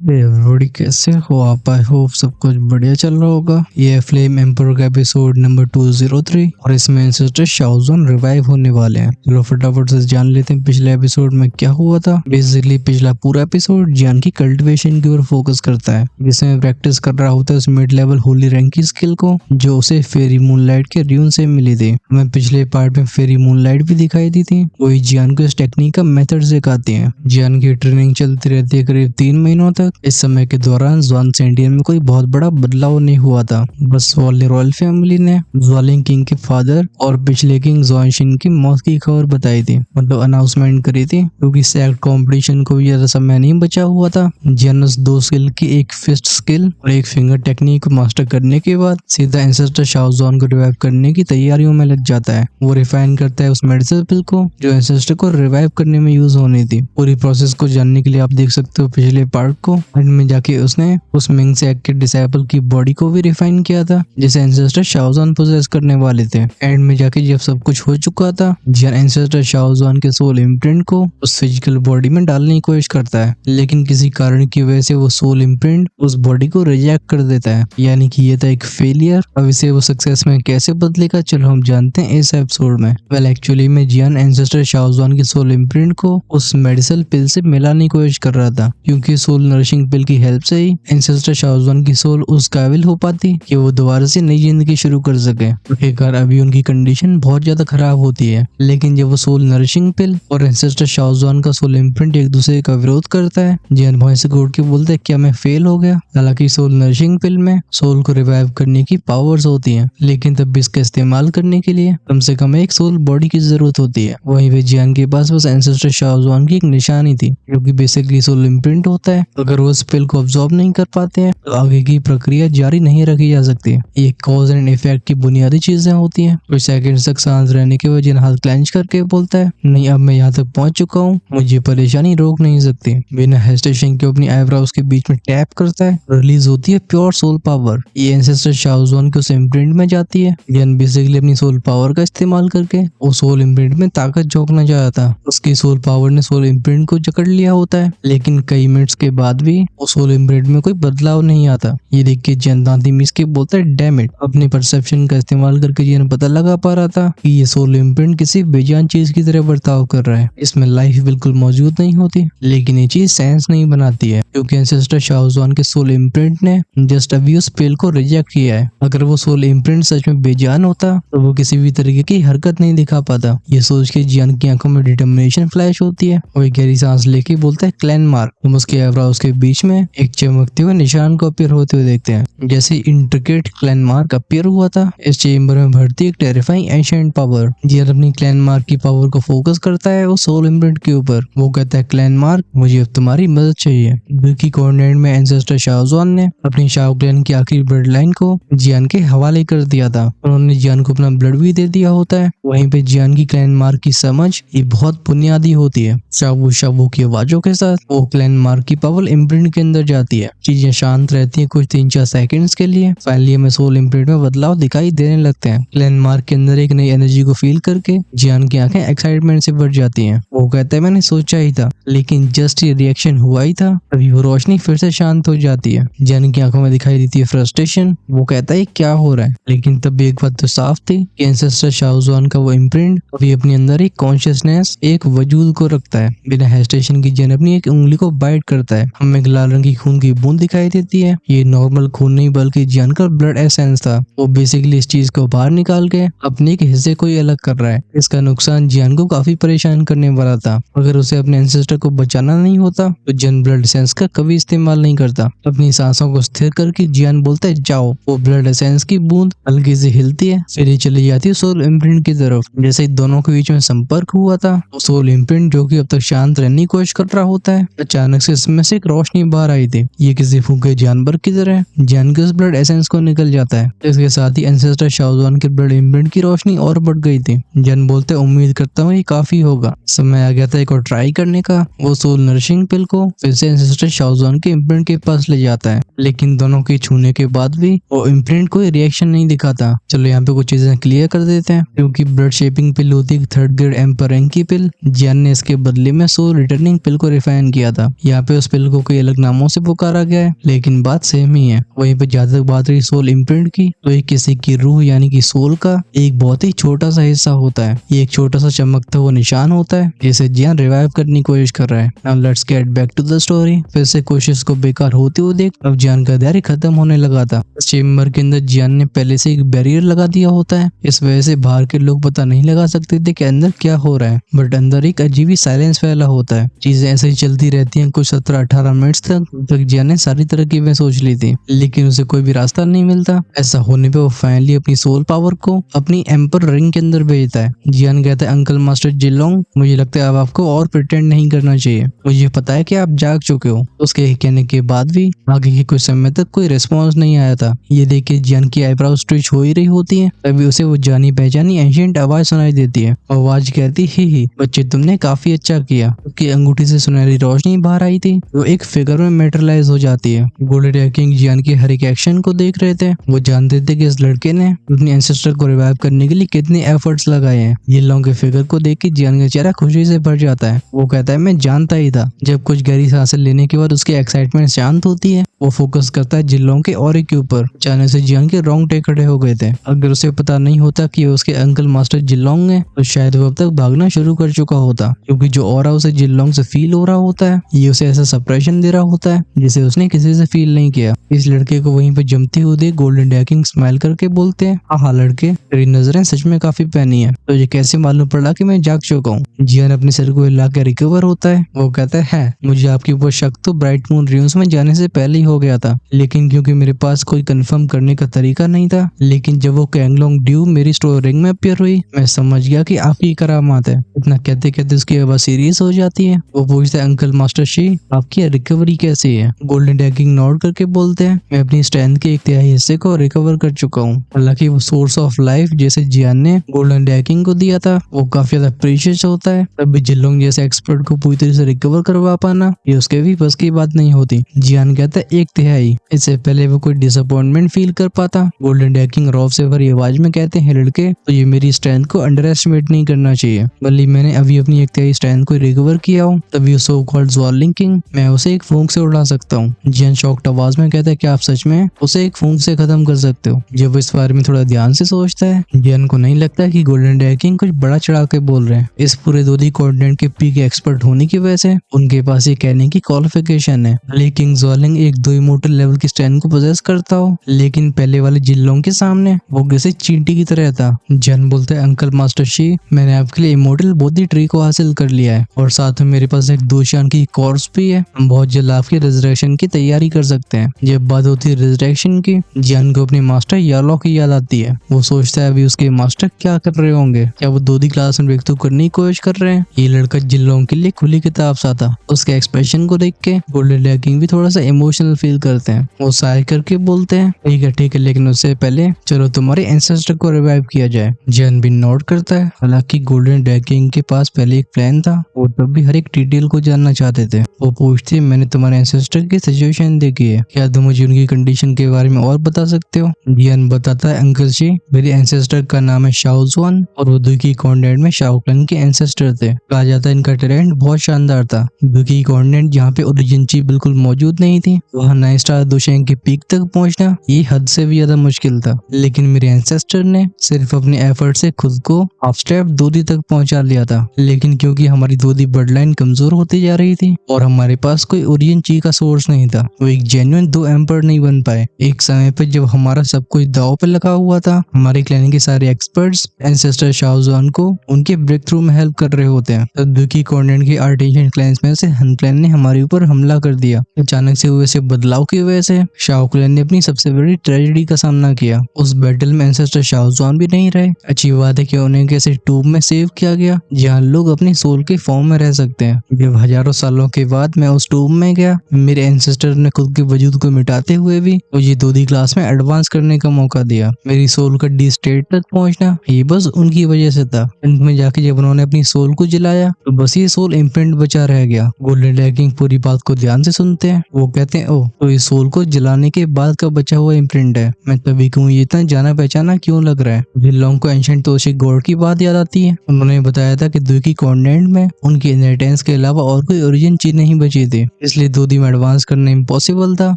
Everybody कैसे हो आप? आई होप सब कुछ बढ़िया चल रहा होगा। ये फ्लेम एम्पर का एपिसोड नंबर 203 और इसमें एंसेस्टर शाओजोन रिवाइव होने वाले हैं। चलो फटाफट से जान लेते हैं पिछले एपिसोड में क्या हुआ था। बेसिकली पिछला पूरा एपिसोड जियान की कल्टिवेशन की ओर फोकस करता है, जिसमें प्रैक्टिस कर रहा होता है उस मिड लेवल होली रैंक की स्किल को जो उसे फेरी मूनलाइट के र्यून से मिली थी। हमें पिछले पार्ट में फेरी मूनलाइट भी दिखाई दी थी। वही जियान को इस टेक्निक का मेथड सिखाती है। जियान की ट्रेनिंग चलती रहती है करीब 3 महीनों तक। इस समय के दौरान ज्वान सेंडियन में कोई बहुत बड़ा बदलाव नहीं हुआ था। बस वाली रॉयल फैमिली ने ज्वालिंग किंग के फादर और पिछले किंग ज़ुआनशिन की मौत की खबर बताई थी, मतलब अनाउंसमेंट करी थी, क्योंकि सैक्ट कंपटीशन को भी ज्यादा समय नहीं बचा हुआ था। जियानस 2 स्किल की एक फिस्ट स्किल और एक फिंगर टेक्निक को मास्टर करने के बाद सीधा एंसेस्टर शाओजोन को रिवाइव करने की तैयारियों में लग जाता है। वो रिफाइन करता है उस मेडिसिन पिल को जो एंसेस्टर को रिवाइव करने में यूज होनी थी। पूरी प्रोसेस को जानने के लिए आप देख सकते हो पिछले पार्ट को। में जाके उसने उस मिंग से के डिसाइपल की बॉडी को भी रिफाइन किया था जिसे एंसेस्टर शाओजोन पोजेस करने वाले थे। एंड में जाके जब सब कुछ हो चुका था, जियान एंसेस्टर शाओजोन के सोल इम्प्रिंट को उस फिजिकल बॉडी में डालने की कोशिश करता है, लेकिन किसी कारण की वजह से वो सोल इम्प्रिंट उस बॉडी को रिजेक्ट कर देता है, यानी कि ये था एक फेलियर। अब इसे वो सक्सेस में कैसे बदलेगा चलो हम जानते हैं इस एपिसोड में। वेल एक्चुअली में जियान एंसेस्टर शाओजोन की सोल इम्प्रिंट को उस मेडिसिन पिल से मिलाने की कोशिश कर रहा था, क्योंकि सोल नरिशिंग पिल की हेल्प से ही एंसेस्टर शाओजोन की सोल उस काबिल हो पाती कि वो दोबारा से नई जिंदगी शुरू कर सके। आखिरकार अभी उनकी कंडीशन बहुत ज्यादा खराब होती है, लेकिन जब वो सोल नरिशिंग पिल और एंसेस्टर शाओजोन का सोल इम्प्रिंट एक दूसरे का विरोध करता है, जियान भौं से घूर के बोलता है क्या मैं फेल हो गया। हालांकि सोल नरिशिंग पिल में सोल को रिवाइव करने की पावर्स होती हैं, लेकिन तब भी इसका इस्तेमाल करने के लिए कम से कम एक सोल बॉडी की जरूरत होती है। वहीं पे जियान के पास बस एंसेस्टर शाओजोन की एक निशानी थी, जो कि बेसिकली सोल इम्प्रिंट होता है। अगर वो स्पेल को अब्सॉर्ब नहीं कर पाते हैं तो आगे की प्रक्रिया जारी नहीं रखी जा सकती। ये कॉज एंड इफेक्ट की बुनियादी चीजें होती हैं। कुछ सेकंड्स तक सांस रहने के बाद जिन हाथ क्लेंच करके बोलता है नहीं अब मैं यहाँ तक पहुंच चुका हूँ, मुझे परेशानी रोक नहीं सकती। बिना हेजिटेशन के अपनी आईब्रोज के बीच में टैप करता है, रिलीज होती है प्योर सोल पावर। ये एंसेस्टर शाओजोन के उस इम्प्रिंट में जाती है। जियान बेसिकली अपनी सोल पावर का इस्तेमाल करके वो सोल इम्प्रिंट में ताकत झोंकना चाहता था। उसकी सोल पावर ने सोल इम्प्रिंट को जकड़ लिया होता है, लेकिन कई मिनट्स के बाद भी वो सोल इम्प्रिंट में कोई बदलाव नहीं आता। ये देख के जियान दांती मीस के बोलता है डैम इट। अपने परसेप्शन का इस्तेमाल करके जियान पता लगा पा रहा था कि ये सोल इम्प्रिंट किसी बेजान चीज की तरह बर्ताव कर रहा है। इसमें लाइफ बिल्कुल मौजूद नहीं होती, लेकिन ये चीज सेंस नहीं बनाती है, क्योंकि एंसेस्टर शाओजोन के सोल इम्प्रिंट ने जस्ट अभी उस पेल को रिजेक्ट किया है। अगर वो सोल इम्प्रिंट सच में बेजान होता तो वो किसी भी तरीके की हरकत नहीं दिखा पाता। ये सोच के जियान की आंखों में डिटर्मिनेशन फ्लैश होती है। वो गहरी सांस लेके बोलता है क्लैन मार्क। हम उसके आईब्रोज के बीच में एक चमकते हुए निशान को अपीयर होते हुए देखते हैं। जैसे इंट्रिकेट क्लैन मार्क अपीयर हुआ था, इस चेम्बर में भरती एक टेरिफाइंग एंशिएंट पावर। जियान अपनी क्लैन मार्क की पावर को फोकस करता है उस सोल इम्प्रिंट के ऊपर। वो कहता है क्लैन मार्क मुझे अब तुम्हारी मदद चाहिए। की कोऑर्डिनेट में एंसेस्टर शाओजोन ने अपनी शाओ क्लैन की आखिरी ब्लड लाइन को जियान के हवाले कर दिया था। उन्होंने जियान को अपना ब्लड भी दे दिया होता है। वहीं पे जियान की क्लैन मार्क की समझ ये बहुत बुनियादी होती है। शाबू शाबू की आवाजों के साथ वो क्लैन मार्क की पावर इम्प्रिंट के अंदर जाती है। चीजें शांत रहती है कुछ 3-4 सेकंड्स के लिए। फाइनली हमें सोल इम्प्रिंट में बदलाव दिखाई देने लगते हैं। क्लैन मार्क के अंदर एक नई एनर्जी को फील करके जियान की आंखें एक्साइटमेंट से भर जाती हैं। वो कहता है मैंने सोचा ही था, लेकिन जस्ट ये रिएक्शन हुआ ही था, अभी वो रोशनी फिर से शांत हो जाती है। जियान की आंखों में दिखाई देती है फ्रस्ट्रेशन। वो कहता है क्या हो रहा है, लेकिन तब भी एक बात तो साफ थी कि एंसेस्टर शाओजोन का वो इम्प्रिंट अभी अपने अंदर एक कॉन्शियसनेस, एक वजूद को रखता है। बिना हेजिटेशन की जियान अपनी एक उंगली को बाइट करता है। हमें एक लाल रंग की खून की बूंद दिखाई देती है। ये नॉर्मल खून नहीं बल्कि जियान का ब्लड एसेंस था। वो बेसिकली इस चीज को बाहर निकाल के अपने एक हिस्से को ही अलग कर रहा है। इसका नुकसान जियान को काफी परेशान करने वाला था। अगर उसे अपने एंसेस्टर को बचाना नहीं होता तो जियान ब्लड एसेंस का कभी इस्तेमाल नहीं करता। अपनी सांसों को स्थिर करके जियान बोलता है जाओ। वो ब्लड एसेंस की बूंद हल्की से हिलती है, फिर ये चली जाती है सोल इम्प्रिंट की तरफ। जैसे ही दोनों के बीच में संपर्क हुआ था, सोल इम्प्रिंट जो कि अब तक शांत रहने की कोशिश कर रहा होता है, अचानक से इसमें से एक रोशनी बाहर आई थी। ये किसी फूके जानवर की तरह जियान के उस ब्लड एसेंस को निकल जाता है। इसके साथ ही एंसेस्टर शाओजोन के ब्लड इम्प्रिंट की रोशनी और बढ़ गई थी। जियान बोलते उम्मीद करता हूँ ये काफी होगा, समय आ गया था एक और ट्राई करने का। वो सोल नरिशिंग पिल को फिर से एंसेस्टर शाओजोन के इम्प्रिंट के पास ले जाता है, लेकिन दोनों के छूने के बाद भी वो इम्प्रिंट कोई रिएक्शन नहीं दिखाता। चलो यहाँ पे कुछ चीजें क्लियर कर देते हैं। क्योंकि ब्लड शेपिंग पिल होती है 3rd ग्रेड एम्पर रैंक की पिल, जियान ने इसके बदले में सोल रिटर्निंग पिल को रिफाइन किया था। यहाँ पे उस पिल को को अलग नामों से पुकारा गया है, लेकिन बात सेम ही है। वहीं पे जहाँ तक बात रही सोल इम्प्रिंट की, तो ये किसी की रूह यानी कि सोल का एक बहुत ही छोटा सा हिस्सा होता है। ये एक छोटा सा चमकता हुआ निशान होता है जिसे जियान रिवाइव करने की कोशिश कर रहा है। Now let's get back to the story. फिर से कोशिश को बेकार होते हुए देख अब जियान का धैर्य खत्म होने लगा था। चेम्बर के अंदर जियान ने पहले से एक बैरियर लगा दिया होता है, इस वजह से बाहर के लोग पता नहीं लगा सकते थे कि अंदर क्या हो रहा है, बट अंदर एक अजीब ही साइलेंस फैला होता है। चीजें ऐसे ही चलती रहती हैं कुछ 17-18 मिनट्स तक जियान ने सारी तरकीबें सोच ली थी, लेकिन उसे कोई भी रास्ता नहीं मिलता। ऐसा होने पे वो फाइनली अपनी सोल पावर को अपनी एम्पर रिंग के अंदर भेजता है। जियान कहता है अंकल मास्टर जिलोंग, मुझे लगता है अब आपको और प्रिटेंड नहीं करना चाहिए, मुझे पता है कि आप जाग चुके हो। उसके कहने के बाद भी आगे के कुछ समय तक कोई रिस्पॉन्स नहीं आया था। ये देख के जियान की आईब्राउ स्ट्रेच हो ही रही होती है, तभी उसे वो जानी पहचानी एंशिएंट आवाज सुनाई देती है। आवाज कहती ही बच्चे तुमने काफी अच्छा किया। उसकी अंगूठी से सुनहरी रोशनी बाहर आई थी, वो एक फिगर में मेटरलाइज हो जाती है। गोल्डन किंग जियान के हर एक एक्शन को देख रहे थे। वो जानते थे कि इस लड़के ने अपने एंसेस्टर को रिवाइव करने के लिए कितने एफर्ट्स लगाए हैं। ये लोगों के फिगर को देख के जियान का चेहरा खुशी से भर जाता है। वो कहता है मैं जानता ही था। जब कुछ गहरी सांसें लेने के बाद उसकी एक्साइटमेंट शांत होती है, वो फोकस करता है जिलों के और के ऊपर। जाने से जियान के रोंगटे खड़े हो गए थे। अगर उसे पता नहीं होता कि उसके अंकल मास्टर जिलोंग है, तो शायद वो अब तक भागना शुरू कर चुका होता, क्योंकि जो ऑरा उसे जिलोंग से फील हो रहा होता है, ये उसे ऐसा सप्रेशन दे रहा होता है जिसे उसने किसी से फील नहीं किया। इस लड़के को वहीं पे जमते हुए देख गोल्डन डैकिंग स्माइल करके बोलते हैं हाँ लड़के, तेरी नजरें सच में काफी पैनी है। तो ये कैसे मालूम पड़ा कि मैं जाग चुका हूँ? जियान अपने सिर को हिला के रिकवर होता है। वो कहता है मुझे आपके ऊपर शक तो ब्राइट मून रियून्स में जाने से पहले ही हो गया था, लेकिन क्योंकि मेरे पास कोई कंफर्म करने का तरीका नहीं था, लेकिन जब वो कैंगलोंग ड्यू मेरी स्टोर रिंग में अपीयर हुई, मैं समझ गया कि आपकी करामात है। इतना कहते कहते उसकी आवाज सीरियस हो जाती है। वो पूछता है अंकल मास्टर शी, आपकी रिकवरी कैसी है? गोल्डन डैकिंग नॉड करके बोलते हैं मैं अपनी स्ट्रेंथ के एक तिहाई हिस्से को रिकवर कर चुका हूँ। हालांकि वो सोर्स ऑफ लाइफ जैसे जियान ने गोल्डन डैकिंग को दिया था वो काफी ज्यादा प्रीशियस होता है, तब भी जिलोंग जैसे एक्सपर्ट को पूरी तरह से रिकवर करवा पाना ये उसके भी बस की बात नहीं होती। जियान कहता है 1/3, इससे पहले वो कोई डिसअपॉइंटमेंट फील कर पाता। गोल्डन डैकिंग रॉब से भरी आवाज में कहते हैं लड़के, तो ये मेरी स्ट्रेंथ को अंडर एस्टिमेट नहीं करना चाहिए। भले मैंने अभी अपनी 1/3 स्ट्रेंथ को रिकवर किया हो, तभी सो कॉल्ड ज़्वार्लिंग किंग मैं उसे एक फूंक से उड़ा सकता हूँ। जियान शॉक्ड आवाज में कहता है क्या आप सच में उसे एक फूंक से खत्म कर सकते हो? जब वो इस बारे में थोड़ा ध्यान से सोचता है, जियान को नहीं लगता कि गोल्डन डैकिंग कुछ बड़ा चढ़ा के बोल रहे हैं। इस पूरे दोदी कॉन्टिनेंट के पीक एक्सपर्ट होने की वजह से उनके पास ये कहने की क्वालिफिकेशन है। लेकिन ज़्वार्लिंग एक 2 इमोर्टल लेवल की स्ट्रेंथ को पोजेस करता हो, लेकिन पहले वाले जिलों के सामने वो किसी चींटी की तरह था। जियान बोलता है अंकल मास्टर शी, मैंने आपके लिए इमोर्टल बोधी ट्री को हासिल कर लिया है और साथ में मेरे पास एक दूशान की कॉर्स भी है। हम बहुत जल्द आपकी रिजरेक्शन की तैयारी कर सकते हैं। जब बात होती है रिजरेक्शन की, जियान को अपने मास्टर यालो की याद आती है। वो सोचता है अभी उसके मास्टर क्या कर रहे होंगे, क्या वो दोदी क्लास में ब्रेकथ्रू करने की कोशिश कर रहे हैं? ये लड़का जिलों के लिए खुली किताब सा था। उसके एक्सप्रेशन को देख के गोल्डन डैकिंग भी थोड़ा सा इमोशनल फील करते हैं। वो साय करके बोलते हैं ठीक है, लेकिन उससे पहले चलो तुम्हारे एंसेस्टर को रिवाइव किया जाए। जियान भी नोट करता है। हालांकि गोल्डन डैकिंग के पास पहले एक प्लान था, वो तब भी हर एक डिटेल को जानना चाहते थे। वो पूछते मैंने तुम्हारे एंसेस्टर की सिचुएशन देखी है, क्या तुम मुझे उनकी कंडीशन के बारे में और बता सकते हो? जियान बताता है अंकल जी, मेरे एंसेस्टर का नाम है शाओजुआन और वो दुकी कॉन्टिनेंट में शाओक्लन के एंसेस्टर थे। कहा जाता है इनका टैलेंट बहुत शानदार था। दुकी कॉन्टिनेंट जहाँ पे ओरिजिनची बिल्कुल मौजूद नहीं थी, वहाँ 9 स्टार दोशेंग के पीक तक पहुँचना ये हद से भी ज्यादा मुश्किल था। लेकिन मेरे एंसेस्टर ने सिर्फ अपने एफर्ट से खुद को हाफ स्टेप दोदी तक पहुंचा लिया था। लेकिन क्योंकि हमारी दोदी ब्लड लाइन कमजोर होती जा रही थी और हमारे पास कोई ओरियन ची का सोर्स नहीं था, वो एक जेन्युइन 2 एम्पर नहीं बन पाए। एक समय पर जब हमारा सब कुछ दाव पे लगा हुआ था, हमारे क्लैन के सारे एक्सपर्ट्स एंसेस्टर शाओजुआन को उनके ब्रेक थ्रू में हेल्प कर रहे होते हैं। तब दुकी कॉन्टिनेंट के आर्टिशियन क्लैंस में से हन क्लैन ने हमारे ऊपर हमला कर दिया। अचानक से हुए से बदलाव की वजह से शाओ क्लैन ने अपनी सबसे बड़ी ट्रेजेडी का सामना किया। उस बैटल में एंसेस्टर शाओजुआन भी नहीं रहे। अच्छी बात है कि उन्हें कैसे टूब में सेव किया गया जहाँ लोग अपनी सोल के फॉर्म में रह सकते हैं। जब हजारों सालों के बाद मैं उस टूब में गया, मेरे एंसेस्टर ने खुद के वजूद को मिटाते हुए भी मुझे दोदी क्लास में एडवांस करने का मौका दिया। मेरी सोल का डी स्टेट तक पहुंचना ये बस उनकी वजह से था। अंत में जाके जब उन्होंने अपनी सोल को जलाया तो बस ये सोल इम्प्रिंट बचा रह गया। गोल्डन डैकिंग पूरी बात को ध्यान से सुनते हैं। वो कहते हैं ओ तो इस सोल को जलाने के बाद का बचा हुआ इम्प्रिंट है। मैं तभी कहूँ ये इतना जाना पहचाना क्यों लग रहा है। जिनलोंग को एंशिएंट तोशिक गॉड की बात याद आती है। उन्होंने बताया था कि दुई की कॉन्टिनेंट में उनकी इनहेरिटेंस के अलावा और कोई ओरिजिन चीज नहीं बची थी, इसलिए दूधी में एडवांस करना इम्पॉसिबल था।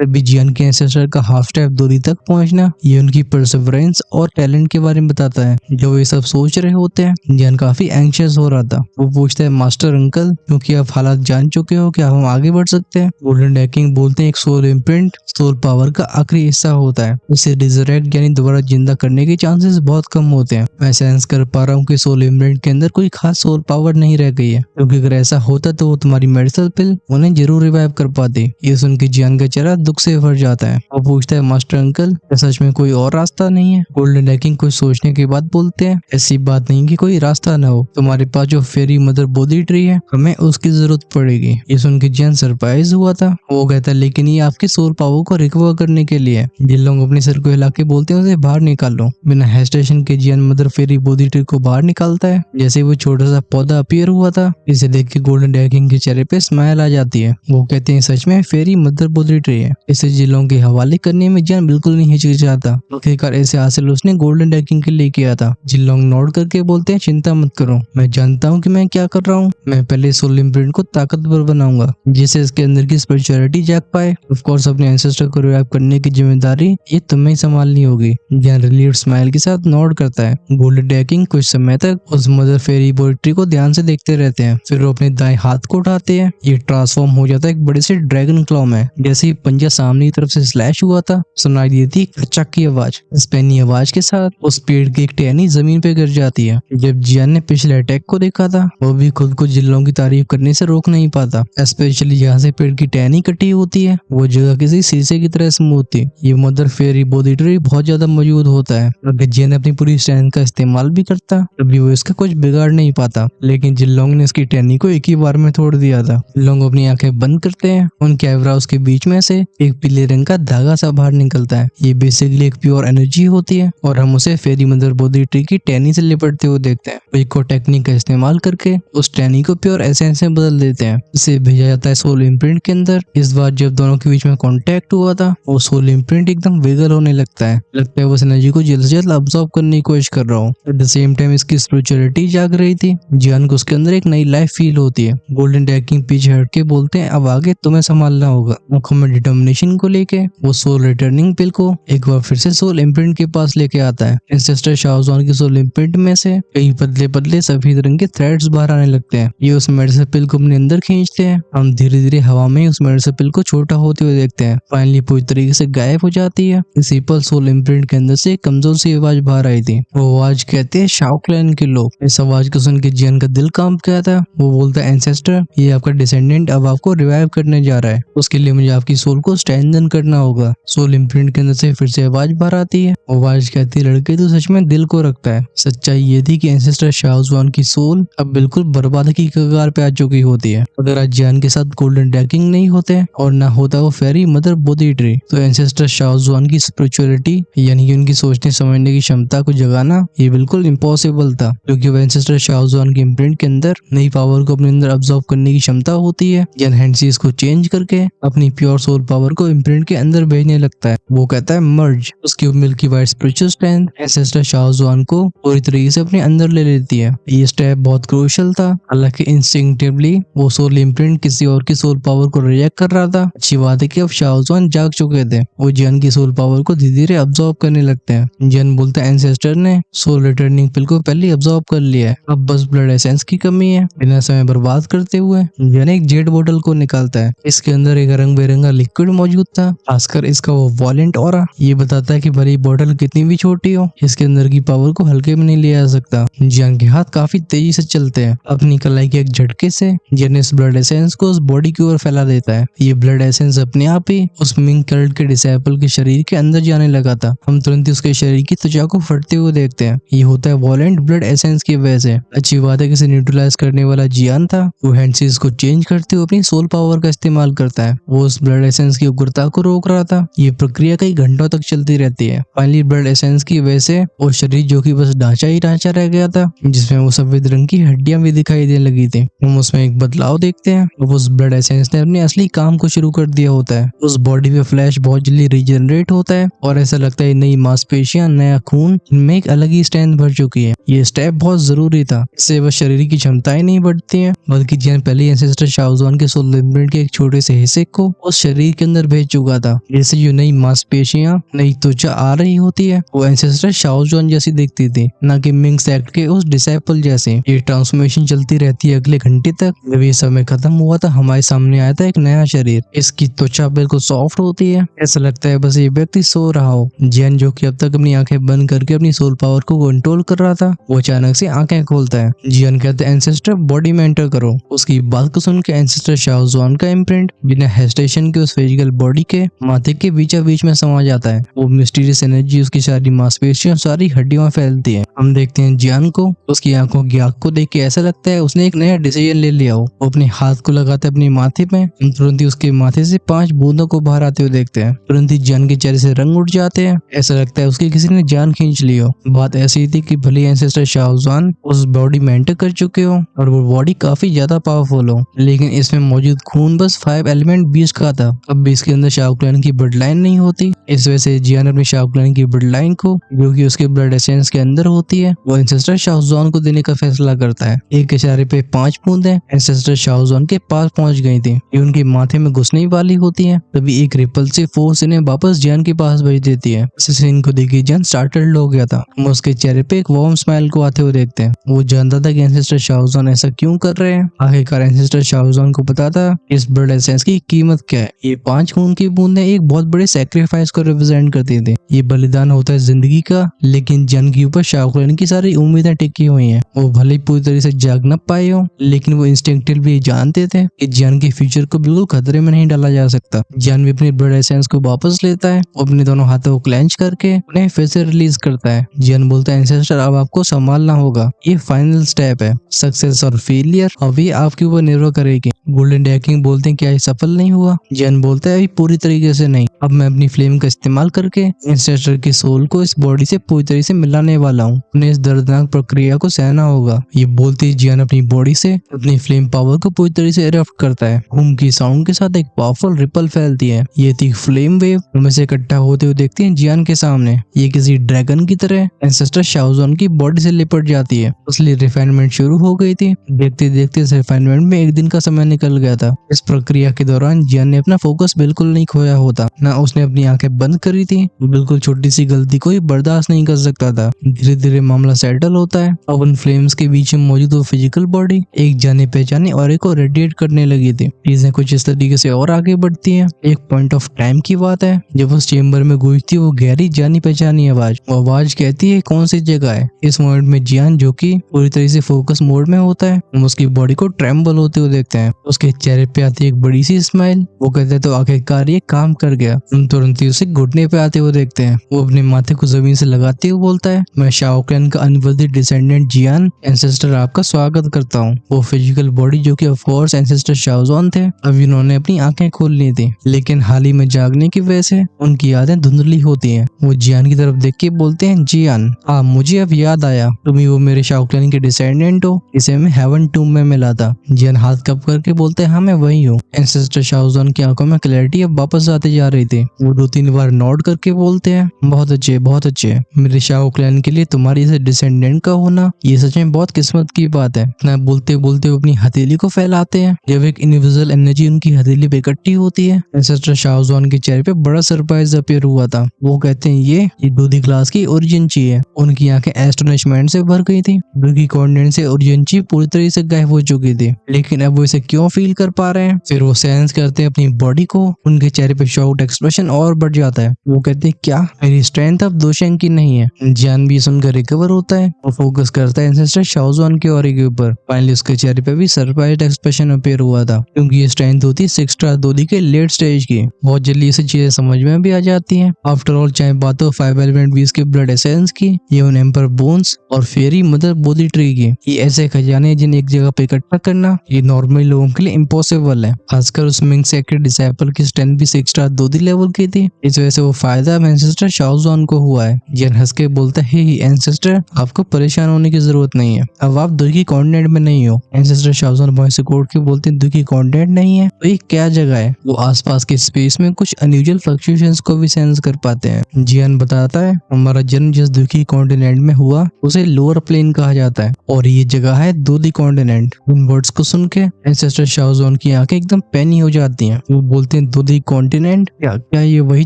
तभी जियान के एंसेस्टर का हाफ स्टेप दूरी तक पहुंचना ये उनकी परसेवरेंस और टैलेंट के बारे में बताता है। जो ये सब सोच रहे होते हैं, जियान काफी एंशियस हो रहा था। वो पूछता है मास्टर अंकल, क्योंकि आप हालात जान चुके हो, क्या हम आगे बढ़ सकते हैं? गोल्डन डैकिंग बोलते हैं एक सोल इम्प्रिंट सोल पावर का आखिरी हिस्सा होता है। इसे रिजरेक्ट यानी दोबारा जिंदा करने के चांसेस बहुत कम होते हैं। मैं सेंस कर पा रहा हूँ कि सोल इम्प्रिंट के अंदर कोई खास सोल पावर नहीं रह गई है, क्योंकि अगर ऐसा होता तो वो तुम्हारी मेडिसिन पिल उन्हें जरूर रिवाइव कर पाती। ये सुन के जियान का चेहरा दुख से भर जाता है। वो पूछता है मास्टर अंकल, क्या सच में कोई और रास्ता नहीं है? गोल्डन डैकिंग कुछ सोचने के बाद बोलते हैं ऐसी बात नहीं कि कोई रास्ता न हो, तुम्हारे पास जो फेरी मदर बोधी ट्री है हमें उसकी जरूरत पड़ेगी। ये सुन के जियान सरप्राइज हुआ था। वो कहता है लेकिन ये आपकी सोल पावर को रिकवर करने के लिए। जिन लोग अपने सर को हिला के बोलते हैं उसे बाहर निकालो। बिना हेजिटेशन के जियान मदर फेरी बोधी ट्री को बाहर निकालता है। जैसे वो छोटा सा पौधा अपीयर हुआ था, इसे देख के गोल्डन डैकिंग के चेहरे पे स्माइल आ जाती है। वो कहते हैं सच में फेरी मदर बोधी ट्री है। इसे जिलों के हवाले करने में जियान बिल्कुल नहीं हिचकिचाता। आखिरकार ऐसे हासिल उसने गोल्डन डैकिंग के लिए किया था। जिलोंग नोट करके बोलते हैं चिंता मत करो, मैं जानता हूँ कि मैं क्या कर रहा हूँ। मैं पहले सोल इम्प्रिंट को ताकतवर बनाऊंगा जिससे इसके अंदर की स्पिरिचुअलिटी जाग पाए। ऑफ कोर्स अपने एंसेस्टर को रिवाइव करने की जिम्मेदारी ये तुम्हें ही संभालनी होगी। जियान रिलीव्ड स्माइल के साथ नोट करता है। गोल्डन डैकिंग कुछ समय तक उस मदर फेरी बोधी ट्री को ध्यान से देखते रहते हैं। फिर वो अपने दाएं हाथ को उठाते हैं। ये ट्रांसफॉर्म हो जाता है एक बड़े से ड्रैगन क्लॉ में। जैसे ही पंजा सामने की तरफ से स्लैश हुआ था, सुनाई दी थी खचक की आवाज। इस पैनी आवाज के साथ उस पेड़ की एक टहनी जमीन पे गिर जाती है। जब जियान ने पिछले अटैक को देखा था, वो भी खुद को जिलों की तारीफ करने से रोक नहीं पाता। स्पेशली जहाँ से पेड़ की टहनी कटी होती है, वो जगह किसी शीशे की तरह स्मूथ थी। ये मदर फेरी बोधी ट्री बहुत ज्यादा मौजूद होता है। अगर जियान अपनी पूरी स्ट्रेंथ का इस्तेमाल भी करता तभी वो इसका कुछ बिगाड़ नहीं पाता, लेकिन जिलोंग ने इसकी टहनी को एक ही बार में तोड़ दिया था। जिलोंग अपनी आंखें बंद करते हैं। उनके आईब्रोज के बीच में से एक पीले रंग का धागा सा बाहर निकलता है। ये बेसिकली एक प्योर एनर्जी होती है और हम उसे फेरी मदर बोधी ट्री की टहनी से लिपटते हुए देखते हैं। इको टेक्निक का इस्तेमाल करके उस टहनी को प्योर एसेंस में बदल देते हैं। इसे भेजा जाता है सोल इम्प्रिंट के अंदर। इस बार जब दोनों के बीच में कांटेक्ट हुआ था, वो सोल इम्प्रिंट एकदम विगल होने लगता है वो उस एनर्जी को जल्द से जल्द अब्सॉर्ब करने की कोशिश कर रहा हूँ। एट द सेम टाइम इसकी स्पिरिचुअलिटी जाग रही थी। जियान को उसके अंदर एक नई लाइफ फील होती है। गोल्डन डैकिंग पीछे हट के बोलते हैं अब आगे तुम्हें संभालना होगा। आंखों में डिटर्मिनेशन को लेके वो सोल रिटर्निंग पिल को एक बार फिर से सोल इम्प्रिंट के पास लेके आता है। एंसेस्टर शाओज़ुआन की सोल इम्प्रिंट में से कई पतले पतले सफेद रंग के थ्रेड्स बाहर आने लगते हैं। ये उस मेडिसिन पिल को अपने अंदर खींचते हैं। हम धीरे धीरे हवा में उस मेडिसिन पिल को छोटा होते हुए देखते हैं। फाइनली पूरी तरीके से गायब हो जाती है। इसी पल सोल इम्प्रिंट के अंदर से एक कमजोर सी आवाज बाहर आई थी। वो आवाज कहते हैं शाओ क्लैन के लोग। इस आवाज को सुन के जियान का दिल कांप गया था। वो बोलता है एंसेस्टर, ये आपका डिसेंडेंट अब आपको रिवाइव करने जा रहा है। उसके लिए मुझे आपकी सोल को स्ट्रेंथन करना होगा। सोल इम्प्रिंट के अंदर से फिर से आवाज बाहर आती है। आवाज कहती है लड़के तो सच में दिल को रखता है। सच्चाई ये थी कि एंसेस्टर शाओज़ुआन की सोल अब बिल्कुल बर्बादी की कगार पे आ चुकी होती है। अगर आज जियान के साथ गोल्डन डैकिंग नहीं होते और ना होता वो फेरी मदर बोधी ट्री, तो एंसेस्टर शाओज़ुआन की स्पिरिचुअलिटी यानी कि उनकी सोचने समझने की क्षमता को जगाना ये बिल्कुल इम्पॉसिबल था, क्योंकि वो एंसेस्टर शाओज़ुआन की इम्प्रिंट के अंदर नई पावर को अपने अंदर अब्सॉर्ब करने की क्षमता होती है। जियान हैंडसीज को चेंज करके अपनी प्योर सोल पावर को इम्प्रिंट के अंदर भेजने लगता है। वो कहता है मर्ज। उसकी milky white spiritual strength ancestor Shaozhuan को पूरी तरीके से अपने अंदर ले लेती है। ये स्टेप बहुत क्रूशियल था। हालांकि इंस्टिंक्टिवली वो सोल इम्प्रिंट किसी और की सोल पावर को रिजेक्ट कर रहा था। अच्छी बात है कि अब शाओज़ुआन जाग चुके थे। वो जियान की सोल पावर को धीरे धीरे अब्सॉर्ब करने लगते हैं। जियान बोलता है एंसेस्टर ने सोल रिटर्निंग पिल को पहले अब्सॉर्ब कर लिया है, अब बस ब्लड एसेंस की कमी है। बिना समय बर्बाद करते हुए जियान एक जेड बोतल को निकालता है। इसके अंदर एक रंग बिरंगा लिक्विड मौजूद था, खासकर इसका वो वॉलेंट ऑरा। ये बताता है कि भले बोतल कितनी भी छोटी हो, इसके अंदर की पावर को हल्के में नहीं लिया जा सकता। जियान के हाथ काफी तेजी से चलते हैं। अपनी कलाई के एक झटके से जियान इस ब्लड एसेंस को उस बॉडी की ओर फैला देता है। ये ब्लड एसेंस अपने आप ही उस मिंग कल्ट के डिसेबल के शरीर के अंदर जाने लगा था। हम तुरंत ही उसके शरीर की त्वचा को फटते हुए देखते हैं। ये होता है वॉलेंट ब्लड एसेंस की वजह से। अच्छी बात है कि इसे न्यूट्रलाइज करने वाला जियान था। वो हैंडसीज को चेंज करते हुए अपनी सोल पावर का इस्तेमाल करता है। वो उस ब्लड एसेंस की उग्रता को रोक रहा था। ये प्रक्रिया कई घंटों तक चलती रहती है। फाइनली ब्लड एसेंस की वजह से वो शरीर जो कि बस ढांचा ही ढांचा रह गया था, जिसमें वो सफेद रंग की हड्डियां भी दिखाई देने लगी थी, हम उसमें एक बदलाव देखते हैं। अब उस ब्लड एसेंस ने अपने असली काम को शुरू कर दिया होता है। उस बॉडी पे फ्लैश बहुत जल्दी रीजनरेट होता है और ऐसा लगता है नई मांसपेशियां, नया खून, इनमें एक अलग ही स्ट्रेंथ भर चुकी है। ये स्टेप बहुत जरूरी था। इससे बस शरीर की क्षमताएं नहीं बढ़ती हैं, बल्कि जियान पहले एंसेस्टर शाओज़ुआन के सोल इम्प्रिंट के एक छोटे से हिस्से को उस शरीर के अंदर भेज चुका था। जैसे जो नई मांसपेशियां, नई त्वचा आ रही होती है, वो एंसेस्टर शाओज़ुआन जैसी दिखती थी, न कि मिंग सेक्ट के उस डिसाइपल जैसे। ये ट्रांसफॉर्मेशन चलती रहती है अगले घंटे तक। जब ये समय खत्म हुआ था, हमारे सामने आया था एक नया शरीर। इसकी त्वचा बिल्कुल सॉफ्ट होती है, ऐसा लगता है बस ये व्यक्ति सो रहा हो। जियान, जो कि अब तक अपनी आंखें बंद करके अपनी सोल पावर को कंट्रोल कर रहा था, वो अचानक से आंखें खोलता है। जियान कहते हैं, एंसेस्टर बॉडी में एंटर करो। उसकी बात को सुन के एंसेस्टर शाओज़ुआन का इम्प्रिंट बिना हेजिटेशन के उस फिजिकल बॉडी के माथे के बीचा बीच में समा जाता है। वो मिस्टीरियस एनर्जी उसकी सारी मांसपेशियां, सारी हड्डियों में फैलती है। हम देखते हैं जियान को, उसकी आंखों की आग को देख के ऐसा लगता है उसने एक नया डिसीजन ले लिया हो। वो अपने हाथ को लगाते अपने माथे पे, तुरंत ही उसके माथे से 5 बूंदों को बाहर आते हुए देखते हैं। तुरंत ही जियान के चेहरे से रंग उठ जाते हैं, ऐसा लगता है उसकी किसी ने जान खींच ली हो। बात ऐसी थी कि भले एंसेस्टर शाओज़ुआन उस बॉडी में एंटर कर चुके हो और वो बॉडी काफी ज्यादा पावरफुल हो, लेकिन इसमें मौजूद खून बस 5 एलिमेंट 20 का था। अब भी इसके अंदर शाओ क्लैन की ब्लड लाइन नहीं होती। इस वजह से जियान अपने शाओ क्लैन की ब्लड लाइन को, जो कि उसके ब्लड एसेंस के अंदर होती है, वो एंसेस्टर शाओज़ुआन को देने का फैसला करता है। एक इशारे पे 5 बूंदें एंसेस्टर शाओज़ुआन के पास पहुंच गई थी। ये उनके माथे में घुसने वाली होती है, तभी एक रिपल्सिव फोर्स इन्हें वापस जियान के पास भेज देती है। इस सीन को देखिए जियान स्टार्टल्ड हो गया था। हम उसके चेहरे पे एक वार्म स्माइल को आते हुए देखते हैं। वो जानता था कि एंसेस्टर शाओज़ुआन ऐसा क्यों कर रहे हैं। आखिरकार एंसेस्टर शाओज़ुआन को पता था इस ब्लड एसेंस की कीमत क्या है। ये 5 खून की बूंदें एक बहुत बड़े सैक्रिफाइस को रिप्रेजेंट करती थी। ये बलिदान होता है जिंदगी का, लेकिन जियान के ऊपर शाओ क्लैन की सारी उम्मीदें टिकी हुई हैं। वो भले ही पूरी तरह से जाग न पाए हो, लेकिन वो इंस्टिंक्टिवली जानते थे कि जियान के फ्यूचर को बिल्कुल खतरे में नहीं डाला जा सकता। जियान भी अपनी ब्लड एसेंस को वापस लेता है, वो अपने दोनों हाथों को क्लेंच करके उन्हें फिर से रिलीज करता है। जियान बोलता है, एंसेस्टर अब आपको संभालना होगा, ये फाइनल स्टेप है। सक्सेस और फेलियर अब ये आपके ऊपर निर्भर करेगी। गोल्डन डैकिंग बोलते हैं, क्या ये सफल नहीं हुआ? जियान बोलता है, अभी पूरी तरीके से नहीं। अब मैं अपनी फ्लेम का इस्तेमाल करके एंसेस्टर की सोल को इस बॉडी से पूरी तरह से मिलाने वाला हूँ। उन्हें इस दर्दनाक प्रक्रिया को सहना होगा। ये बोलते ही जियान अपनी बॉडी से अपनी फ्लेम पावर को पूरी तरह से इरप्ट करता है। घूम की साउंड के साथ एक पावरफुल रिपल फैलती है। ये थी फ्लेम वेव, उनमें से इकट्ठा होते हुए देखते हैं जियान के सामने। ये किसी ड्रैगन की तरह एंसेस्टर शाओज़ुआन की बॉडी से लिपट जाती है। असली रिफाइनमेंट शुरू हो गई थी। देखते देखते इस रिफाइनमेंट में एक दिन का समय निकल गया था। इस प्रक्रिया के दौरान जियान ने अपना फोकस बिल्कुल नहीं खोया होता, ना उसने अपनी आंखें बंद करी थी। बिल्कुल छोटी सी गलती को ही बर्दाश्त नहीं कर सकता था। धीरे धीरे मामला सेटल होता है। अब उन फ्लेम्स के बीच में मौजूद वो फिजिकल बॉडी एक जाने पहचाने और एक को रेडिएट करने लगी थी। चीजें कुछ इस तरीके से और आगे बढ़ती हैं। एक पॉइंट ऑफ टाइम की बात है, जब उस चेम्बर में गूंजती वो गहरी जानी पहचानी आवाज। वो आवाज कहती है, कौन सी जगह है? इस मोमेंट में जियान, जो कि पूरी तरह से फोकस मोड में होता है, हम उसकी बॉडी को ट्रेम्बल होते हुए देखते हैं। उसके चेहरे पे आती है एक बड़ी सी स्माइल। वो कहते हैं, तो आखिरकार ये काम कर गया। हम तुरंत ही उसे घुटने पे आते हुए देखते हैं। वो अपने माथे को जमीन से लगाते हुए बोलता है, मैं शाओ क्लैन का अनवर्दी डिसेंडेंट जियान एंसेस्टर आपका स्वागत करता हूँ। वो फिजिकल बॉडी, जो कि ऑफ कोर्स एंसेस्टर शाओज़ुआन थे, अब इन्होंने अपनी आंखें खोल ली थी, लेकिन हाल ही में जागने की वजह से उनकी यादें धुंधली होती हैं। वो जियान की तरफ देख के बोलते हैं, जियान, मुझे अब याद आया, तुम ही वो मेरे शाओ क्लैन के डिसेंडेंट हो, इसे मैं हेवन टूम में मिला था। जियान हाथ कप करके बोलते हैं, हाँ मैं वही हूँ। एंसेस्टर शाओज़ुआन की आंखों में क्लैरिटी अब वापस आती जा रही थी। वो 2-3 बार नोट करके बोलते हैं, बहुत अच्छे, बहुत अच्छे। मेरे शाओ क्लैन के लिए तुम्हारी इसे डिसेंडेंट का होना, ये सच में बहुत किस्मत की बात है। इतना बोलते बोलते वो अपनी हथेली को फैलाते हैं। जब एक इनविजिबल एनर्जी उनकी हथेली पे इकट्ठी होती है, एंसेस्टर शाओज़ुआन के चेहरे पे बड़ा सरप्राइज अपीयर हुआ था। वो कहते हैं, ये दूधी ग्लास की ओरिजिनची है। उनकी आंखें एस्टोनिशमेंट से भर गई थी। दूधी कॉन्टिनेंट से ओरिजिनची पूरी तरह से गायब हो चुकी थी, लेकिन अब वो इसे क्यों फील कर पा रहे हैं? फिर वो सेंस करते हैं अपनी बॉडी को। उनके चेहरे पे शॉक्ड एक्सप्रेशन और बढ़ जाता है। वो कहते हैं, क्या मेरी स्ट्रेंथ अब 2 अंक की नहीं है? जियान भी सुनकर रिकवर होता है। वो फोकस करता है एंसेस्टर शाओज़ुआन के ऑरे के ऊपर। फाइनली उसके चेहरे पे भी सरप्राइज्ड एक्सप्रेशन अपीयर हुआ था, क्योंकि ये स्ट्रेंथ होती है 6 स्टार दूधी के लेट स्टेज की। बहुत जल्दी ये चीजें समझ में भी आ जाती हैं। आफ्टर ऑल, चाहे बात हो 5 एलिमेंट 20 के ब्लड एसेंस की, ये उन एम्पर बोन्स और फेरी मदर बोधी ट्री की, ये ऐसे खजाने जिन्हें एक जगह पे इकट्ठा करना ये नॉर्मल लोगों के लिए इम्पॉसिबल है। खासकर उस मिंग सेक्ट डिसाइपल की स्ट्रेंथ भी 6 स्टार दूधी लेवल की थी। इस वजह से वो फायदा एंसेस्टर शाओज़ुआन को हुआ है। जियान हंस के बोलता है, हे एंसेस्टर, आपको परेशान होने की जरूरत नहीं है। अब आप दुखी कॉन्टिनेंट में नहीं हो। एंसेस्टर शाओज़ुआन वॉइस से कोड के बोलते हैं, दुखी कॉन्टिनेंट नहीं है तो ये क्या जगह है? है वो आसपास के स्पेस में कुछ अनयूजुअल फ्लक्चुएशंस को भी सेंस कर पाते हैं। जियान बताता है हमारा जन्म जिस दुखी कॉन्टिनेंट में हुआ उसे लोअर प्लेन कहा जाता है और ये जगह है दूधी कॉन्टिनेंट। उन वर्ड्स को सुन के एंसेस्टर शाओजॉन की आंखें एकदम पैनी हो जाती हैं। वो बोलते हैं दूधी कॉन्टिनेंट, क्या ये वही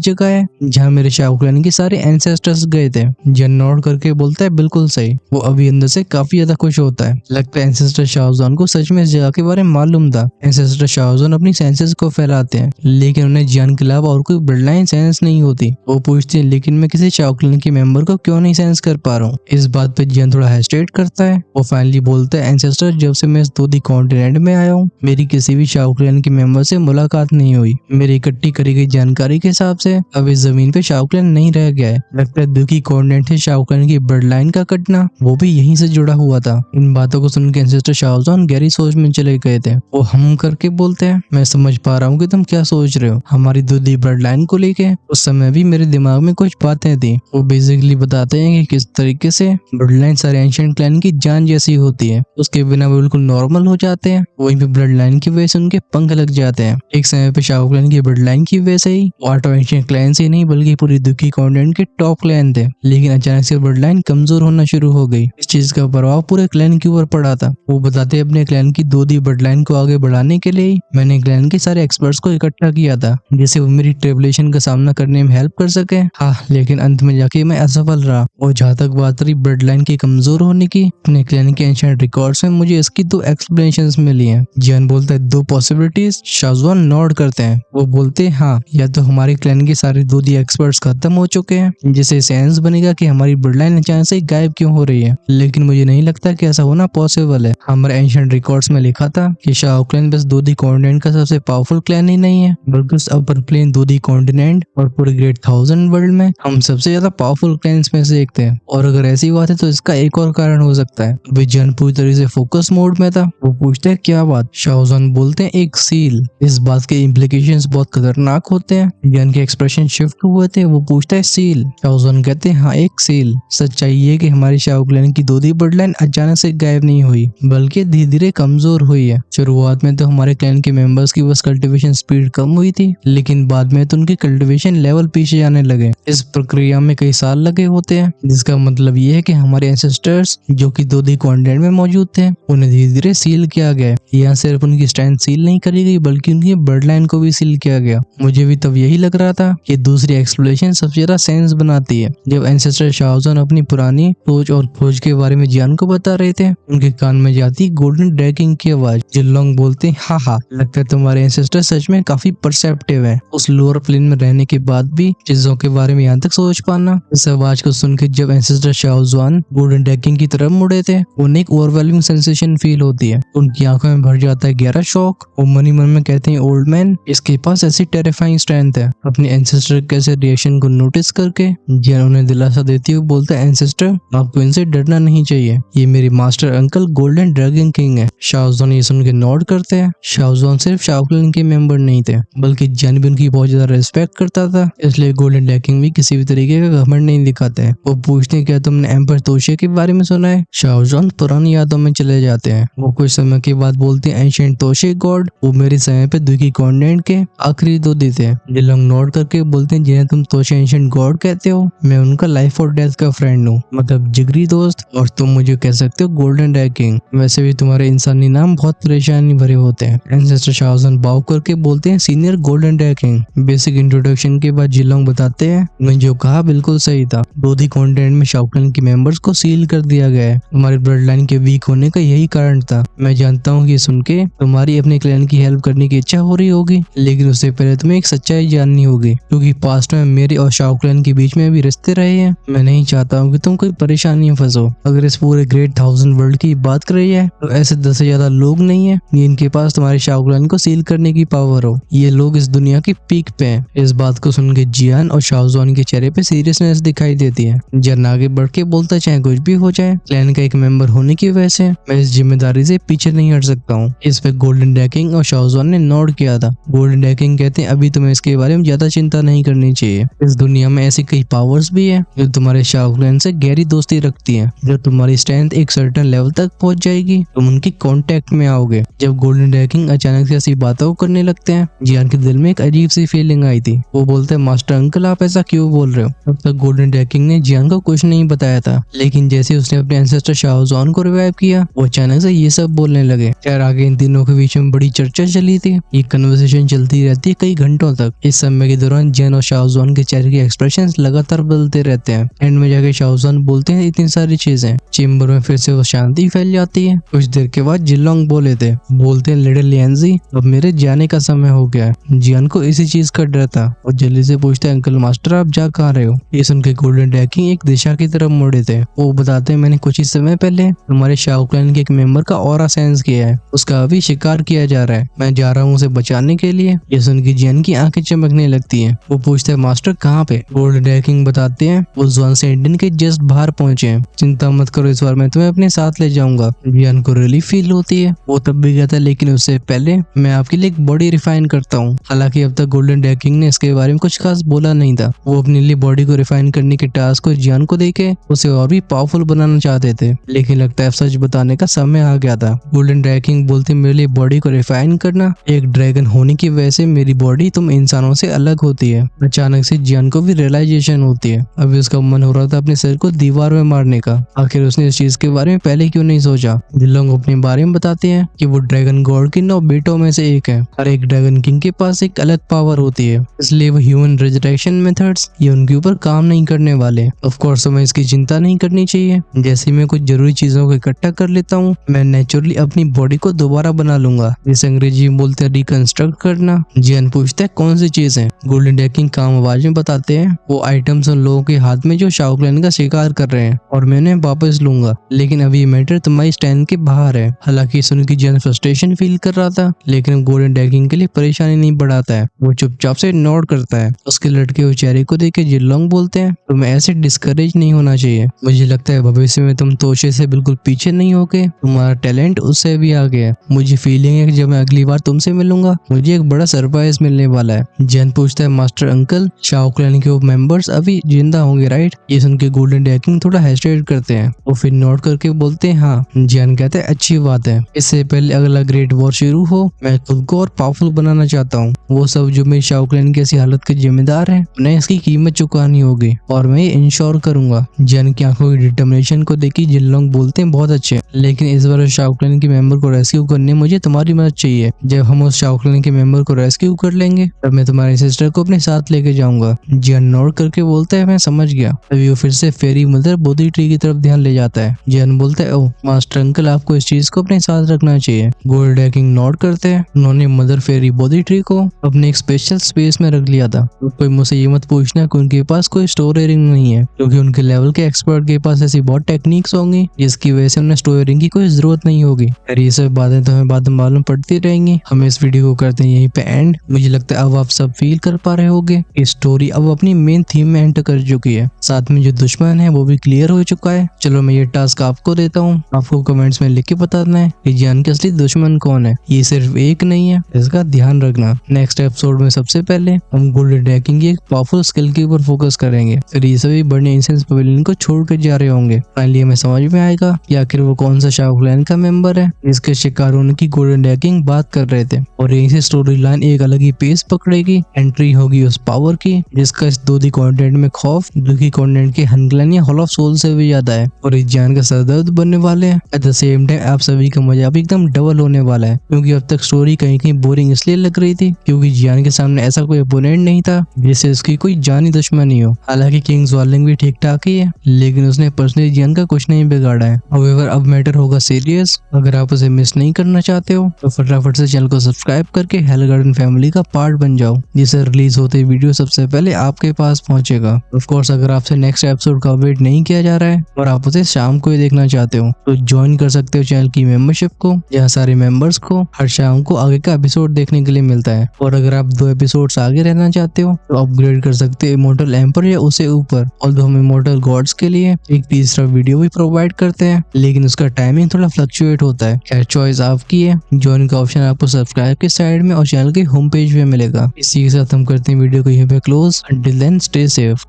जगह है जहाँ मेरे शाओ क्लैन के सारे एंसेस्टर्स गए थे? जियान नॉड करके बोलता है बिल्कुल सही। वो अभी अंदर से काफी ज्यादा खुश होता है। लगता है एंसेस्टर शाओजॉन को सच में इस जगह के बारे में मालूम था। एंसेस्टर शाओजॉन अपनी सेंसेस को फैलाते हैं लेकिन उन्हें जियान के अलावा और कोई ब्लड लाइन सेंस नहीं होती। वो पूछते हैं लेकिन मैं किसी शाओ क्लैन के मेंबर को क्यों नहीं सेंस कर पा रहा हूँ? इस बात पे जियान थोड़ा हेस्टेट करता है। वो फाइनली बोलता है एंसेस्टर जब से मैं इस दूधी कॉन्टिनेंट में आया हूँ मेरी किसी भी शाओ क्लैन के मेंबर से मुलाकात नहीं हुई। मेरी इकट्ठी करी गई जानकारी के हिसाब से अब इस जमीन पे शाओ क्लैन नहीं रह गया है। लगता है दुखी कॉन्टिनेंट से शाओ क्लैन की ब्लड लाइन का कटना वो भी यहीं से जुड़ा हुआ था। इन बातों को सुनकर एंसेस्टर शाओजॉन गहरी सोच में चले गए थे। वो हम करके बोलते हैं मैं समझ पा रहा हूँ कि तुम क्या सोच रहे हो हमारी दूधी ब्लड लाइन को लेके। उस समय भी मेरे दिमाग में कुछ बातें थी। वो बेसिकली बताते हैं कि किस तरीके से ब्लड लाइन सारे एंशिएंट क्लैन की जान जैसी होती है, उसके बिना वो बिल्कुल नॉर्मल हो जाते हैं। वहीं पे ब्लड लाइन की वजह से उनके पंख लग जाते हैं। एक समय पे शाओ क्लैन की ब्लड लाइन की वजह से ही ऑटो एंशिएंट क्लैन से नहीं बल्कि पूरी दुखी कॉन्टिनेंट के टॉप क्लैन थे, लेकिन अचानक से ब्लड लाइन कमजोर होना शुरू हो गई। इस चीज का प्रभाव पूरे क्लैन के ऊपर पड़ा था। वो बताते हैं अपने क्लैन की दूधी ब्लड लाइन को आगे बढ़ाने के लिए मैंने क्लैन के सारे एक्सपर्ट्स को इकट्ठा किया था जिससे वो मेरी ट्रिबुलेशन का सामना करने में हेल्प कर सके। हाँ, लेकिन अंत में जाके मैं असफल रहा। और जहाँ तक बात रही ब्लड लाइन की कमजोर होने की, अपने क्लैन के एंशिएंट रिकॉर्ड्स में मुझे इसकी 2 एक्सप्लेनेशंस मिली हैं। जियान बोलता है 2 पॉसिबिलिटीज। शाओजॉन नॉड करते हैं। वो बोलते हैं हाँ, या तो हमारे क्लैन के सारे दूधी एक्सपर्ट्स खत्म हो चुके हैं जिससे सेंस बनेगा कि हमारी ब्लड लाइन अचानक से गायब क्यों हो रही है, लेकिन मुझे नहीं लगता कि ऐसा होना पॉसिबल है। हमारे एंशिएंट रिकॉर्ड्स में लिखा था कि शाओ क्लैन बस दूधी कॉन्टिनेंट का सबसे पावरफुल क्लैन ही नहीं है बल्कि उस अपर प्लेन दूधी कॉन्टिनेंट और पूरे ग्रेट 1000 वर्ल्ड में हम सबसे ज्यादा पावरफुल क्लैंस में से एक थे। और अगर ऐसी बात है तो इसका एक और कारण हो सकता है। अभी जियान पूरी तरह से फोकस मोड में था। वो पूछते हैं क्या बात? शाओजॉन बोलते हैं एक सील। इस बात के इम्प्लीकेशंस बहुत खतरनाक होते हैं। जियान के एक्सप्रेशन शिफ्ट हुए थे। वो पूछता है सील? शाओजॉन कहते हैं हाँ, एक सील। सच्चाई ये कि हमारी शाओ क्लैन की दूधी ब्लड लाइन अचानक से गायब नहीं हुई बल्कि धीरे धीरे कमजोर हुई है। शुरुआत में तो हमारे क्लैन के मेंबर्स की बस कल्टीवेशन स्पीड कम हुई थी लेकिन बाद में तो उनके कल्टीवेशन लेवल पीछे जाने लगे। इस प्रक्रिया में कई साल लगे होते हैं जिसका मतलब ये है कि हमारे एंसेस्टर्स जो कि दूधी कॉन्टिनेंट में मौजूद थे उन्हें धीरे धीरे सील किया गया। यहाँ सिर्फ उनकी स्ट्रेंथ सील नहीं करी गई बल्कि उनकी ब्लड लाइन को भी सील किया गया। मुझे भी तब यही लग रहा था कि दूसरी एक्सप्लेनेशन सबसे ज्यादा सेंस बनाती है। जब एंसेस्टर शाओजॉन अपनी पुरानी सोच और खोज के बारे में जियान को बता रहे थे उनके कान में जाती गोल्डन ड्रैगन की आवाज। जिनलोंग बोलते हैं हाँ, लगता है तुम्हारे एंसेस्टर सच में काफी परसेप्टिव है। उस लोअर प्लेन में रहने के बाद भी चीजों के बारे में यहाँ तक सोच पाना। इस आवाज को सुनकर जब एंसेस्टर शाओजॉन गोल्डन ड्रैगन की तरफ मुड़े थे उन्हें एक ओवरवेलमिंग सेंसेशन फील होती है। उनकी आंखों में भर जाता है गहरा शौक। वो मन ही मन में कहते हैं ओल्ड मैन, इसके पास ऐसी टेरिफाइंग स्ट्रेंथ है। अपने एंसेस्टर के ऐसे रिएक्शन को नोटिस करके जियान उन्हें दिलासा देती हुई बोलता है एंसेस्टर आपको इनसे डरना नहीं चाहिए, ये मेरे master uncle golden dragon king है। शाओजॉन ये सुन के नोट करते हैं। शाओजॉन सिर्फ शाओ क्लैन के मेंबर नहीं थे बल्कि जियान भी उनकी बहुत ज्यादा रिस्पेक्ट करता था, इसलिए गोल्डन ड्रैगन भी किसी भी तरीके का घमंड नहीं दिखाते हैं। वो पूछते हैं क्या तुमने एम्पर तोशे के बारे में सुना है? शाओजॉन पुरानी यादों में चले जाते हैं। वो कुछ समय के बाद बोलते हैं एंशिएंट तोशे गॉड वो मेरे समय पे दुखी कॉन्टिनेंट के आखिरी दूधी थे। जिलोंग नोट करके बोलते हैं जिन्हें तुम तोशे एंशिएंट गॉड कहते हो मैं उनका लाइफ और डेथ का फ्रेंड हूँ, मतलब जिगरी दोस्त, और तुम मुझे कह सकते हो गोल्डन ड्रैगन। वैसे भी तुम्हारे इंसानी नाम बहुत परेशानी भरे होते हैं। एंसेस्टर शाओजॉन बाव करके बोलते हैं senior golden dragon. Basic introduction के बाद जिलोंग बताते हैं मैं जो कहा बिल्कुल सही था। दूधी कॉन्टिनेंट में शाओ क्लैन के मेंबर्स को सील कर दिया गया है। हमारे ब्लड लाइन के वीक होने का यही कारण था। मैं जानता हूँ कि सुन के तुम्हारी अपने क्लैन की हेल्प करने की इच्छा हो रही होगी लेकिन उससे पहले तुम्हें एक सच्चाई जाननी होगी क्योंकि पास्ट में मेरे और शाओ क्लैन के बीच में भी रिश्ते रहे हैं। मैं नहीं चाहता हूँ कि तुम कोई परेशानी में फंसो। अगर इस पूरे ग्रेट 1000 वर्ल्ड की बात कर रही है तो ऐसे 10 से ज्यादा लोग नहीं है जिनके पास तुम्हारे शाओ क्लैन को सील करने की पावर हो। ये लोग इस दुनिया की पीक पे हैं। इस बात को सुन के जियान और शाओजॉन के चेहरे पे सीरियसनेस दिखाई देती है। जियान आगे बढ़ के बोलता चाहे कुछ भी हो जाए क्लैन का एक मेंबर होने की वजह से मैं इस जिम्मेदारी से पीछे नहीं हट सकता हूँ। इस पे गोल्डन ड्रैगन और शाओजॉन ने नोट किया था। गोल्डन ड्रैगन कहते हैं अभी तुम्हें इसके बारे में ज्यादा चिंता नहीं करनी चाहिए। इस दुनिया में ऐसी कई पावर्स भी है जो तुम्हारे शाओ क्लैन से गहरी दोस्ती रखती है। जब तुम्हारी स्ट्रेंथ एक सर्टेन लेवल तक पहुंच जाएगी तुम उनकी कांटेक्ट में आओगे। जब गोल्डन ड्रैगन अचानक से ऐसी बातों को करने लगते हैं। जियान के दिल में एक अजीब सी फीलिंग आई थी। वो बोलते हैं मास्टर अंकल आप ऐसा क्यों बोल रहे हो? तब तक गोल्डन ड्रैकिंग ने जियान को कुछ नहीं बताया था, लेकिन जैसे उसने अपने एंसेस्टर शाओज़ान को रिवाइव किया वो अचानक से ये सब बोलने लगे। खैर आगे इन तीनों के बीच में बड़ी चर्चा चली थी। ये कन्वर्सेशन चलती रहती है कई घंटों तक। इस समय के दौरान जियान और शाओज़ान के चेहरे के एक्सप्रेशंस लगातार बदलते रहते हैं। एंड में जाके शाओज़ान बोलते हैं इतनी सारी चीजें। चेम्बर में फिर से वो शांति फैल जाती है। कुछ देर के बाद जिनलोंग बोलते हैं लिटिल लियांजी अब मेरे जाने का समय हो गया है। जियान को इसी चीज का डर था और जल्दी से पूछते हैं अंकल मास्टर आप जा कहाँ रहे हो? ये सुन के गोल्डन ड्रैकिंग एक दिशा की तरफ मुड़े थे। वो बताते हैं मैंने कुछ ही समय पहले हमारे शाओ क्लैन के एक मेंबर का ऑरा सेंस किया है। उसका अभी शिकार किया जा रहा है। मैं जा रहा हूँ उसे बचाने के लिए। ये सुन के जियान की आंखें चमकने लगती है। वो पूछते हैं मास्टर कहाँ पे? गोल्डन ड्रैकिंग बताते हैं वो ज़्वान से इंडियन के जस्ट बाहर पहुंचे हैं। चिंता मत करो इस बार मैं तुम्हें अपने साथ ले जाऊंगा। जियान को रिलीफ फील होती है। वो तब भी कहता है लेकिन उससे पहले मैं आपके लिए एक बॉडी रिफाइन करता हूँ। हालांकि अब तक गोल्डन ड्रैकिंग ने इसके बारे में कुछ खास बोला नहीं था। वो अपने लिए बॉडी को रिफाइन करने के टास्क को जियान को देके उसे और भी पावरफुल बनाना चाहते थे, लेकिन लगता है सच बताने का समय आ गया था। गोल्डन ड्रैकिंग बोलते मेरे लिए बॉडी को रिफाइन करना एक ड्रैगन होने की वजह से मेरी बॉडी तुम इंसानों से अलग होती है। अचानक से जियान को भी रियलाइजेशन होती है। अभी उसका मन हो रहा था अपने सर को दीवार में मारने का। आखिर उसने इस चीज के बारे में पहले क्यों नहीं सोचा? जिनलोंग अपने बारे में बताते हैं कि वो ड्रैगन गॉड के 9 बेटों में से एक है। हर एक ड्रैगन किंग के पास एक अलग पावर होती है, इसलिए वो ह्यूमन रिजरेक्शन मेथड्स ये उनके ऊपर काम नहीं करने वाले। ऑफ कोर्स हमें इसकी चिंता नहीं करनी चाहिए। जैसे मैं कुछ जरूरी चीजों को इकट्ठा कर लेता हूँ मैं नेचुरली अपनी बॉडी को दोबारा बना लूंगा, जिसे अंग्रेजी में बोलते हैं रिकंस्ट्रक्ट करना। जियान पूछता है कौन सी चीज है? गोल्डन ड्रैकिंग काम आवाज में बताते हैं वो आइटम्स उन लोगों के हाथ में जो शाओ क्लैन का शिकार कर रहे हैं और मैं उन्हें वापस लूंगा, लेकिन अभी ये मैटर तुम्हारी स्टैंड के बाहर है। हालांकि सुन के जियान फ्रस्ट्रेशन फील कर रहा था, लेकिन गोल्डन ड्रैकिंग के लिए परेशानी नहीं बढ़ाता है। वो चुपचाप से नोट करता है। उसके लड़के हुए चेहरे को देख के जिनलोंग बोलते हैं तुम्हें ऐसे डिस्करेज नहीं होना चाहिए। मुझे लगता है भविष्य में तुम तोशे से बिल्कुल पीछे नहीं होगे। तुम्हारा टैलेंट उससे भी आगे है। मुझे फीलिंग है कि जब मैं अगली बार तुमसे मिलूंगा मुझे एक बड़ा सरप्राइज मिलने वाला है। जियान पूछता है मास्टर अंकल शाओ क्लैन के मेंबर्स अभी जिंदा होंगे राइट? ये सुन के गोल्डन ड्रैकिंग थोड़ा हेजिटेट करते हैं। वो फिर नोट करके बोलते हैं हाँ। जियान कहते हैं अच्छी बात है। इससे पहले अगला ग्रेट वॉर शुरू हो मैं खुद को और पावरफुल बनाना चाहता हूँ। वो सब जो मेरी शाओ क्लैन की ऐसी हालत के जिम्मेदार है उन्हें इसकी कीमत चुकानी होगी और मैं ये इंश्योर करूंगा। जियान की आंखों की डिटर्मिनेशन को देखी जिनलोंग बोलते हैं बहुत अच्छे, लेकिन इस बार शाओ क्लैन के मेंबर को रेस्क्यू करने मुझे तुम्हारी मदद चाहिए। जब हम उस शाओ क्लैन के मेंबर को रेस्क्यू कर लेंगे तब मैं तुम्हारी सिस्टर को अपने साथ लेके जाऊंगा। जियान नोट करके बोलता है मैं समझ गया। तभी वो फिर से फेरी मदर बोधी ट्री की तरफ ध्यान ले जाता है। जियान बोलता है ओह मास्टर अंकल आपको इस चीज को अपने साथ रखना चाहिए। गोल्डन ड्रैकिंग नोट करते हैं उन्होंने मदर फेरी बोधी ट्री को अपने एक स्पेशल स्पेस में रख लिया था। कोई मुझसे ये मत पूछना कि उनके पास कोई स्टोरेरिंग नहीं है, क्योंकि उनके लेवल के एक्सपर्ट के पास ऐसी बहुत टेक्निक्स होंगी जिसकी वजह से उन्हें स्टोरेरिंग की कोई जरूरत नहीं होगी। और ये सब बातें तो हमें बाद में मालूम पड़ती रहेंगी। हम इस वीडियो को करते हैं यहीं पे एंड। मुझे लगता है अब आप सब फील कर पा रहे होंगे कि स्टोरी अब अपनी मेन थीम में एंटर कर चुकी है। साथ में जो दुश्मन है वो भी क्लियर हो चुका है। चलो मैं ये टास्क आपको देता हूँ, आपको कमेंट्स में लिख के बताना है कि जियान के असली दुश्मन कौन है। ये सिर्फ एक नहीं है, इसका ध्यान रखना। नेक्स्ट एपिसोड में सबसे पहले हम गोल्डन ड्रैकिंग की एक पावरफुल स्किल के ऊपर फोकस करेंगे। फिर ये सभी बड़े इंसेंस पवेलियन को छोड़ कर जा रहे होंगे। फाइनली हमें समझ में आएगा कि आखिर वो कौन सा शाओ क्लैन का मेंबर है जिसके शिकार होने की गोल्डन ड्रैकिंग बात कर रहे थे। और यहीं से स्टोरी लाइन एक अलग ही पेस पकड़ेगी। एंट्री होगी उस पावर की जिसका इस दूधी कॉन्टिनेंट में खौफ दुखी कॉन्टिनेंट के हनग्लन या हॉल ऑफ सोल से भी ज्यादा है। और इस जान का सरदर्द बनने वाले हैं। एट द सेम टाइम आप सभी का मजा भी एकदम डबल होने वाला है, क्योंकि अब तक स्टोरी कहीं कहीं बोरिंग इसलिए लग रही थी क्योंकि जियान के सामने ऐसा कोई अपोनेंट नहीं था जिससे उसकी कोई जानी दुश्मनी हो। हालांकि किंग्स वार्लिंग भी ठीक ठाक ही है, लेकिन उसने पर्सनली जियान का कुछ नहीं बिगाड़ा है। हाउएवर अब मैटर होगा सीरियस। अगर आप उसे मिस नहीं करना चाहते हो तो फटाफट से चैनल को सब्सक्राइब करके हेल गार्डन फैमिली का पार्ट बन जाओ, जिसे रिलीज होते वीडियो सबसे पहले आपके पास पहुंचेगा। ऑफ कोर्स अगर आपसे नेक्स्ट एपिसोड का वेट नहीं किया जा रहा है और आप उसे शाम को ही देखना चाहते हो तो ज्वाइन कर सकते हो चैनल की मेंबरशिप को, जहाँ सारे मेंबर्स को हर शाम को आगे का एपिसोड देखने के लिए मिलता है। और अगर आप 2 एपिसोड्स आगे रहना चाहते हो तो अपग्रेड कर सकते हो इमॉर्टल एम्पर या उसे ऊपर। ऑल्दो हम इमॉर्टल गॉड्स के लिए एक तीसरा वीडियो भी प्रोवाइड करते हैं, लेकिन उसका टाइमिंग थोड़ा फ्लक्चुएट होता है। खैर चॉइस आपकी है। ज्वाइन का ऑप्शन आपको सब्सक्राइब के साइड में और चैनल के होम पेज पे मिलेगा। इसी के साथ हम करते हैं वीडियो को यहीं पे close. Until then stay safe.